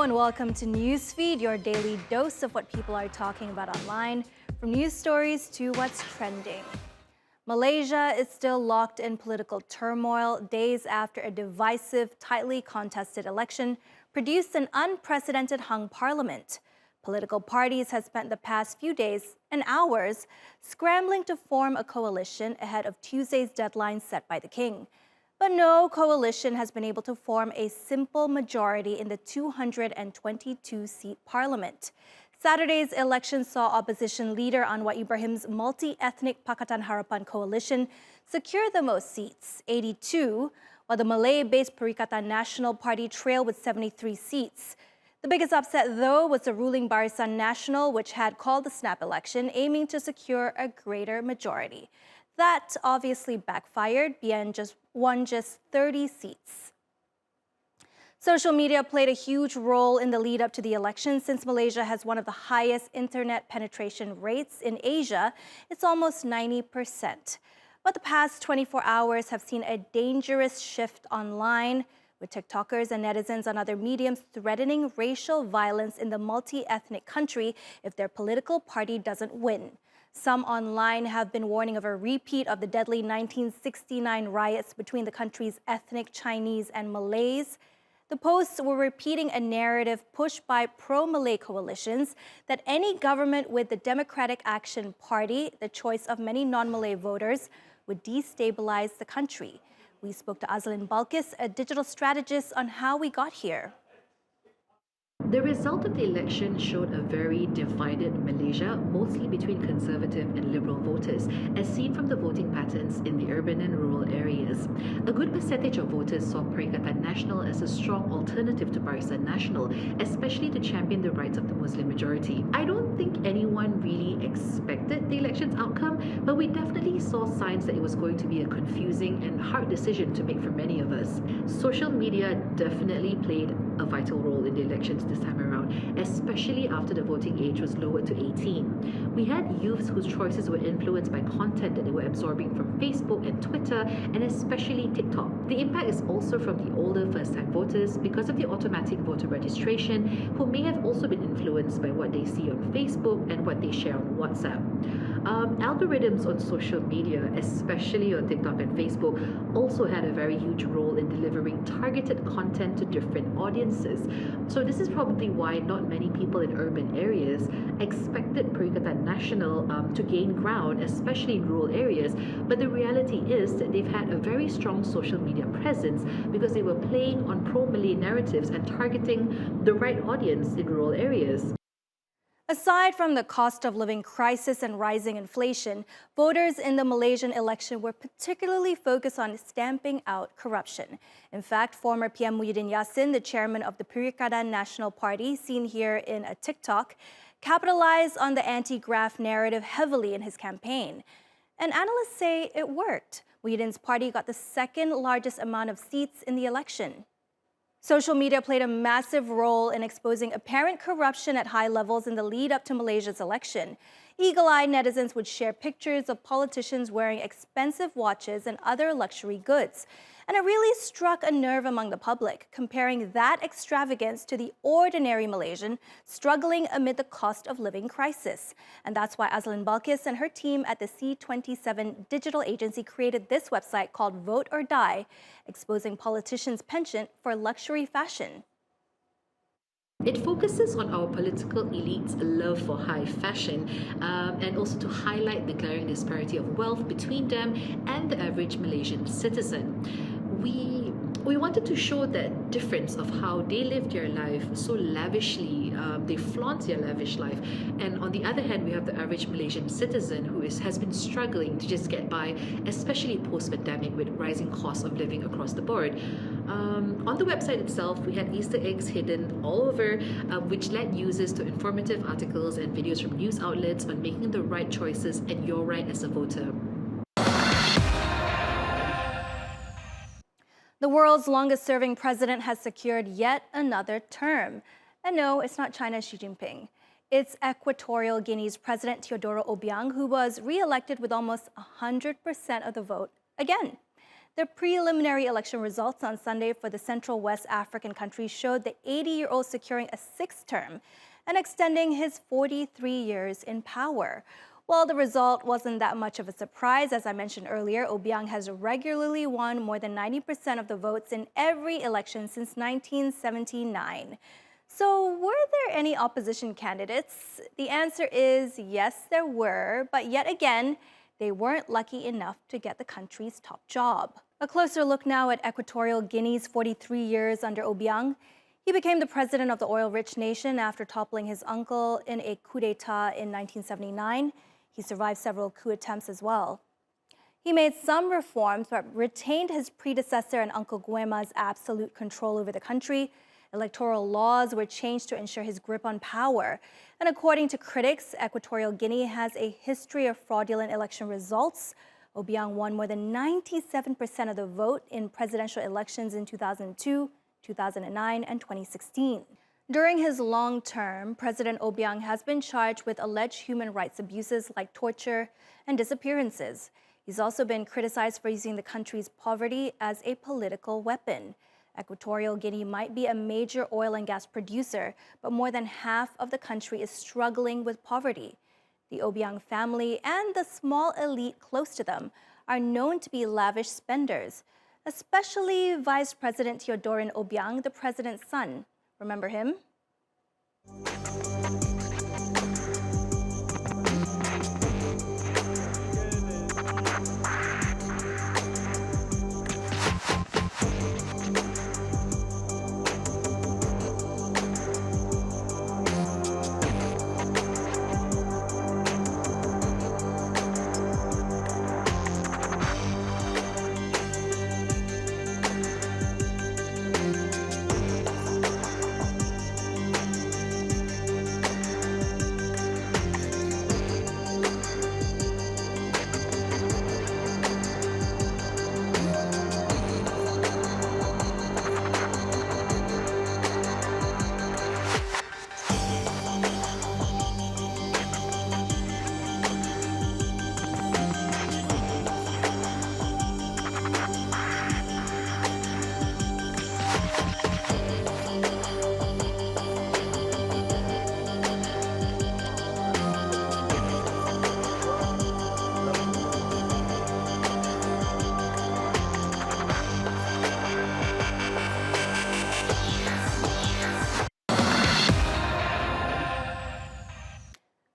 Hello and welcome to Newsfeed, your daily dose of what people are talking about online, from news stories to what's trending. Malaysia is still locked in political turmoil days after a divisive, tightly contested election produced an unprecedented hung parliament. Political parties have spent the past few days and hours scrambling to form a coalition ahead of Tuesday's deadline set by the king. But no coalition has been able to form a simple majority in the 222-seat parliament. Saturday's election saw opposition leader Anwar Ibrahim's multi-ethnic Pakatan Harapan coalition secure the most seats, 82, while the Malay-based Perikatan Nasional Party trailed with 73 seats. The biggest upset, though, was the ruling Barisan Nasional, which had called the snap election, aiming to secure a greater majority. That obviously backfired. BN won just 30 seats. Social media played a huge role in the lead up to the election since Malaysia has one of the highest internet penetration rates in Asia. It's almost 90%. But the past 24 hours have seen a dangerous shift online, with TikTokers and netizens on other mediums threatening racial violence in the multi-ethnic country if their political party doesn't win. Some online have been warning of a repeat of the deadly 1969 riots between the country's ethnic Chinese and Malays. The posts were repeating a narrative pushed by pro-Malay coalitions that any government with the Democratic Action Party, the choice of many non-Malay voters, would destabilize the country. We spoke to Azlin Balkis, a digital strategist, on how we got here. The result of the election showed a very divided Malaysia, mostly between conservative and liberal voters, as seen from the voting patterns in the urban and rural areas. A good percentage of voters saw Perikatan Nasional as a strong alternative to Barisan Nasional, especially to champion the rights of the Muslim majority. I don't think anyone really expected the election's outcome, but we definitely saw signs that it was going to be a confusing and hard decision to make for many of us. Social media definitely played a vital role in the elections this time around, especially after the voting age was lowered to 18. We had youths whose choices were influenced by content that they were absorbing from Facebook and Twitter, and especially TikTok. The impact is also from the older first-time voters because of the automatic voter registration, who may have also been influenced by what they see on Facebook and what they share on WhatsApp. Algorithms on social media, especially on TikTok and Facebook, also had a very huge role in delivering targeted content to different audiences. So this is probably why not many people in urban areas expected Perikatan Nasional to gain ground, especially in rural areas. But the reality is that they've had a very strong social media presence because they were playing on pro-Malay narratives and targeting the right audience in rural areas. Aside from the cost of living crisis and rising inflation, voters in the Malaysian election were particularly focused on stamping out corruption. In fact, former PM Muhyiddin Yassin, the chairman of the Perikatan Nasional Party, seen here in a TikTok, capitalized on the anti-graft narrative heavily in his campaign. And analysts say it worked. Muhyiddin's party got the second largest amount of seats in the election. Social media played a massive role in exposing apparent corruption at high levels in the lead up to Malaysia's election. Eagle-eyed netizens would share pictures of politicians wearing expensive watches and other luxury goods. And it really struck a nerve among the public, comparing that extravagance to the ordinary Malaysian struggling amid the cost of living crisis. And that's why Azlin Balkis and her team at the C27 digital agency created this website called Vote or Die, exposing politicians' penchant for luxury fashion. It focuses on our political elite's love for high fashion and also to highlight the glaring disparity of wealth between them and the average Malaysian citizen. We wanted to show that difference of how they live their life so lavishly, they flaunt their lavish life, and on the other hand we have the average Malaysian citizen who has been struggling to just get by, especially post-pandemic with rising costs of living across the board. On the website itself, we had Easter eggs hidden all over, which led users to informative articles and videos from news outlets on making the right choices and your right as a voter. The world's longest-serving president has secured yet another term. And no, it's not China's Xi Jinping. It's Equatorial Guinea's President Teodoro Obiang, who was re-elected with almost 100% of the vote again. The preliminary election results on Sunday for the Central West African country showed the 80-year-old securing a sixth term and extending his 43 years in power. Well, the result wasn't that much of a surprise. As I mentioned earlier, Obiang has regularly won more than 90% of the votes in every election since 1979. So, were there any opposition candidates? The answer is yes, there were, but yet again, they weren't lucky enough to get the country's top job. A closer look now at Equatorial Guinea's 43 years under Obiang. He became the president of the oil-rich nation after toppling his uncle in a coup d'etat in 1979. He survived several coup attempts as well. He made some reforms, but retained his predecessor and Uncle Guema's absolute control over the country. Electoral laws were changed to ensure his grip on power. And according to critics, Equatorial Guinea has a history of fraudulent election results. Obiang won more than 97% of the vote in presidential elections in 2002, 2009, and 2016. During his long term, President Obiang has been charged with alleged human rights abuses like torture and disappearances. He's also been criticized for using the country's poverty as a political weapon. Equatorial Guinea might be a major oil and gas producer, but more than half of the country is struggling with poverty. The Obiang family and the small elite close to them are known to be lavish spenders, especially Vice President Teodorin Obiang, the president's son. Remember him?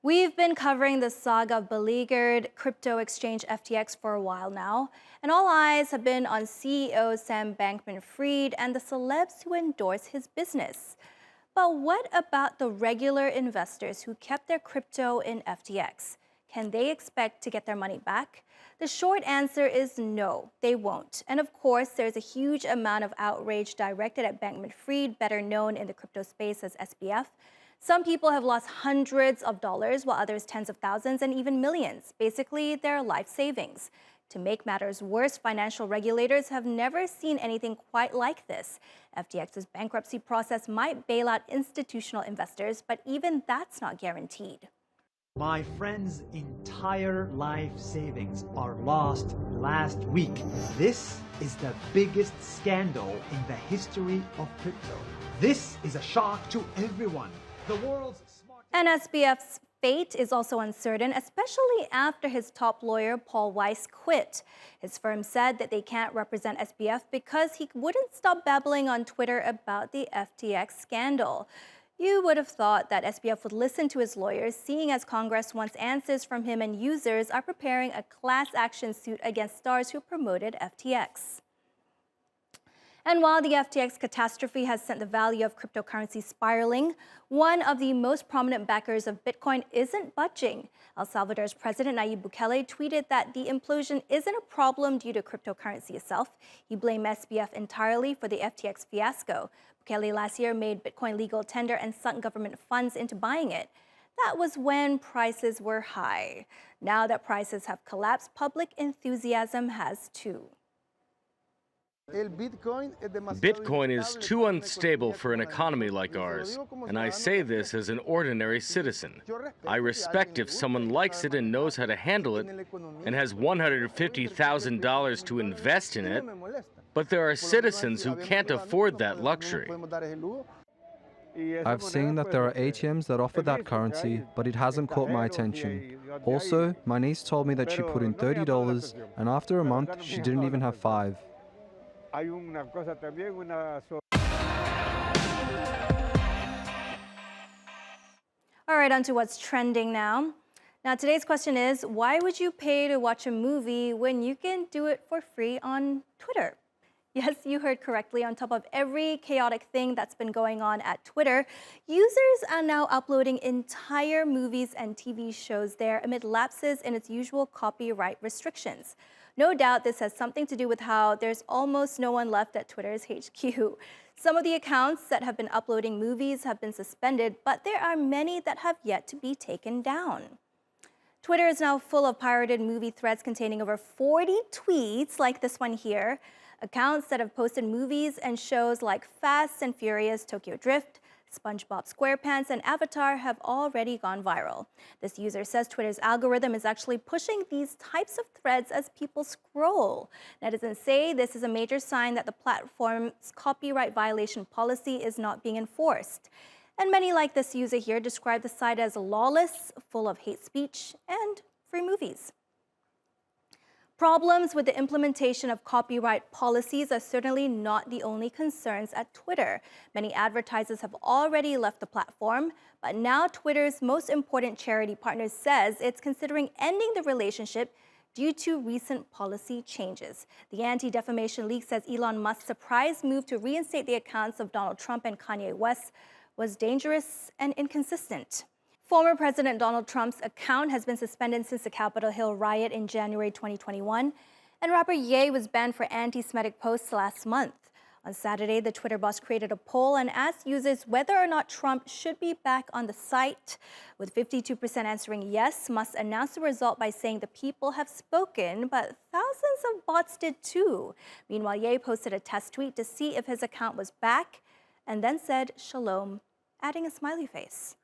We've been covering the saga of beleaguered crypto exchange FTX for a while now, and all eyes have been on CEO Sam Bankman-Fried and the celebs who endorse his business. But what about the regular investors who kept their crypto in FTX? Can they expect to get their money back? The short answer is no, they won't. And of course, there's a huge amount of outrage directed at Bankman-Fried, better known in the crypto space as SBF. Some people have lost hundreds of dollars, while others tens of thousands and even millions, basically their life savings. To make matters worse, financial regulators have never seen anything quite like this. FTX's bankruptcy process might bail out institutional investors, but even that's not guaranteed. My friend's entire life savings are lost last week. This is the biggest scandal in the history of crypto. This is a shock to everyone. The world's smartest... And SBF's fate is also uncertain, especially after his top lawyer, Paul Weiss, quit. His firm said that they can't represent SBF because he wouldn't stop babbling on Twitter about the FTX scandal. You would have thought that SBF would listen to his lawyers, seeing as Congress wants answers from him and users are preparing a class action suit against stars who promoted FTX. And while the FTX catastrophe has sent the value of cryptocurrency spiraling, one of the most prominent backers of Bitcoin isn't budging. El Salvador's President Nayib Bukele tweeted that the implosion isn't a problem due to cryptocurrency itself. He blamed SBF entirely for the FTX fiasco. Bukele last year made Bitcoin legal tender and sunk government funds into buying it. That was when prices were high. Now that prices have collapsed, public enthusiasm has too. Bitcoin is too unstable for an economy like ours, and I say this as an ordinary citizen. I respect if someone likes it and knows how to handle it and has $150,000 to invest in it, but there are citizens who can't afford that luxury. I've seen that there are ATMs that offer that currency, but it hasn't caught my attention. Also, my niece told me that she put in $30, and after a month, she didn't even have $5. All right, on to what's trending now. Now, today's question is, why would you pay to watch a movie when you can do it for free on Twitter? Yes, you heard correctly. On top of every chaotic thing that's been going on at Twitter, users are now uploading entire movies and TV shows there amid lapses in its usual copyright restrictions. No doubt this has something to do with how there's almost no one left at Twitter's HQ. Some of the accounts that have been uploading movies have been suspended, but there are many that have yet to be taken down. Twitter is now full of pirated movie threads containing over 40 tweets like this one here. Accounts that have posted movies and shows like Fast and Furious, Tokyo Drift, SpongeBob SquarePants, and Avatar have already gone viral. This user says Twitter's algorithm is actually pushing these types of threads as people scroll. Netizens say this is a major sign that the platform's copyright violation policy is not being enforced. And many like this user here describe the site as lawless, full of hate speech, and free movies. Problems with the implementation of copyright policies are certainly not the only concerns at Twitter. Many advertisers have already left the platform, but now Twitter's most important charity partner says it's considering ending the relationship due to recent policy changes. The Anti-Defamation League says Elon Musk's surprise move to reinstate the accounts of Donald Trump and Kanye West was dangerous and inconsistent. Former President Donald Trump's account has been suspended since the Capitol Hill riot in January 2021, and rapper Ye was banned for anti-Semitic posts last month. On Saturday, the Twitter boss created a poll and asked users whether or not Trump should be back on the site. With 52% answering yes, Musk announced the result by saying the people have spoken, but thousands of bots did too. Meanwhile, Ye posted a test tweet to see if his account was back and then said shalom, adding a smiley face.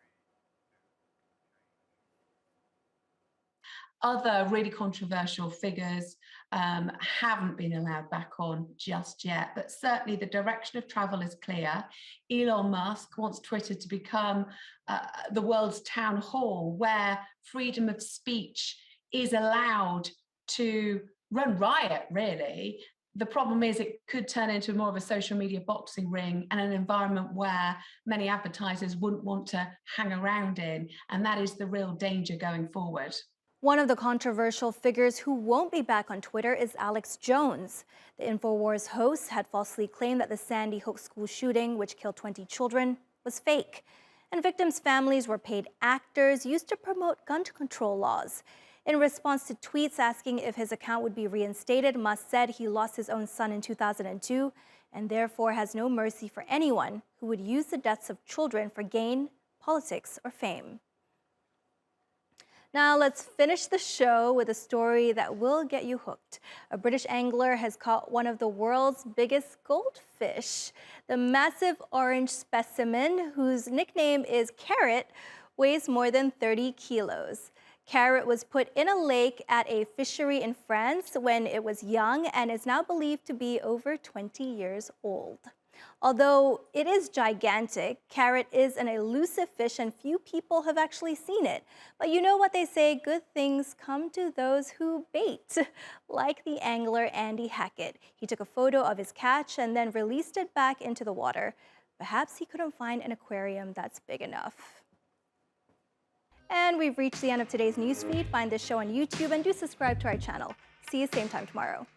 Other really controversial figures haven't been allowed back on just yet, but certainly the direction of travel is clear. Elon Musk wants Twitter to become the world's town hall where freedom of speech is allowed to run riot, really. The problem is it could turn into more of a social media boxing ring and an environment where many advertisers wouldn't want to hang around in, and that is the real danger going forward. One of the controversial figures who won't be back on Twitter is Alex Jones. The InfoWars host had falsely claimed that the Sandy Hook school shooting, which killed 20 children, was fake. And victims' families were paid actors used to promote gun control laws. In response to tweets asking if his account would be reinstated, Musk said he lost his own son in 2002 and therefore has no mercy for anyone who would use the deaths of children for gain, politics, or fame. Now let's finish the show with a story that will get you hooked. A British angler has caught one of the world's biggest goldfish. The massive orange specimen, whose nickname is Carrot, weighs more than 30 kilos. Carrot was put in a lake at a fishery in France when it was young and is now believed to be over 20 years old. Although it is gigantic, Carrot is an elusive fish and few people have actually seen it. But you know what they say, good things come to those who bait. Like the angler Andy Hackett. He took a photo of his catch and then released it back into the water. Perhaps he couldn't find an aquarium that's big enough. And we've reached the end of today's newsfeed. Find this show on YouTube and do subscribe to our channel. See you same time tomorrow.